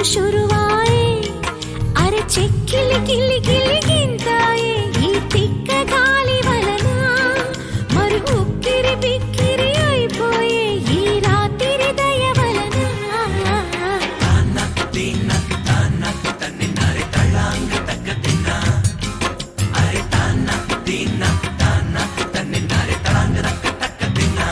शुरुवाए अरे చెక్కిలి గిల్లి గిల్లి గింతాయే ఈ తిక్క గాలి వలన మరి ఉక్కిరి బిక్కిరి అయిపోయే ఈ రాత్రి దయ వలన తానక్ తినక్ తానక్ తన్నినారే తళాంగ తక్క తిన్నా అరే తానక్ తినక్ తానక్ తన్నినారే తళాంగ తక్క తక్క తిన్నా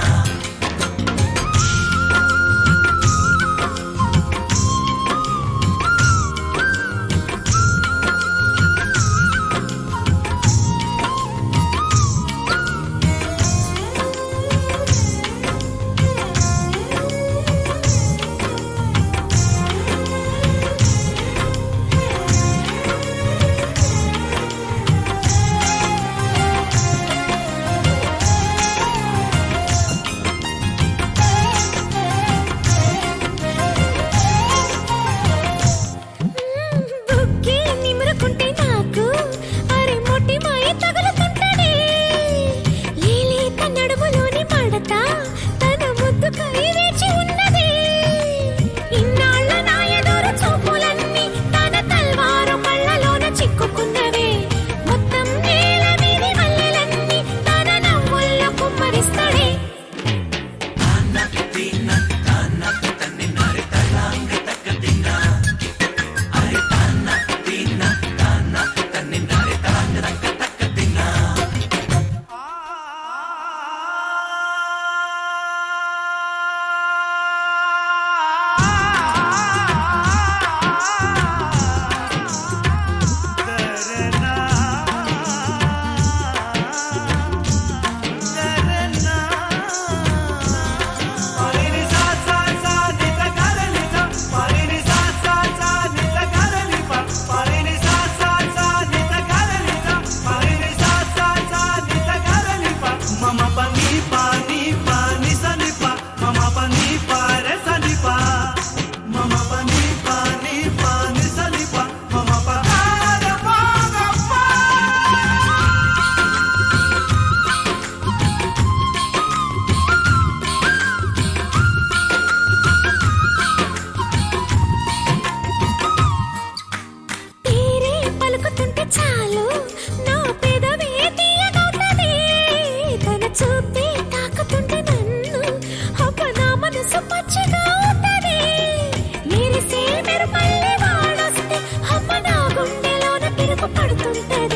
బుక్కి నిమురుకుంటే నాకు అరే మొట్టి మాయ తగులుతుంటడే లేలేత నడుములోని మడత తన ముద్దుకై వేచి ఉన్నదే ఇన్నాళ్ళ నా ఎదురు చూపులన్నీ తన తల్వారు కళ్ళలోన చిక్కుకున్నవే మొత్తం నేల మీది మల్లెలన్నీ తన నవ్వుల్లో కుమ్మరిస్తాడే తానక్ తినక్ తానక్ తన్నినారే తళాంగ తక్క తిన్నా అరే తానక్ తినక్ తానక్ తన్నినారే తళాంగ తక్క తక్క తిన్నా పేరే పలుకుతుంటే చాలు నా పెదవే తీయగవుతది తన చూపే తాకుతుంటే నన్ను అబ్బ నా మనసు పచ్చిగా అవుతది మెరిసే మెరుపల్లి వాడొస్తే అబ్బ నా గుండెలోన తిరుగు పడుతుంటది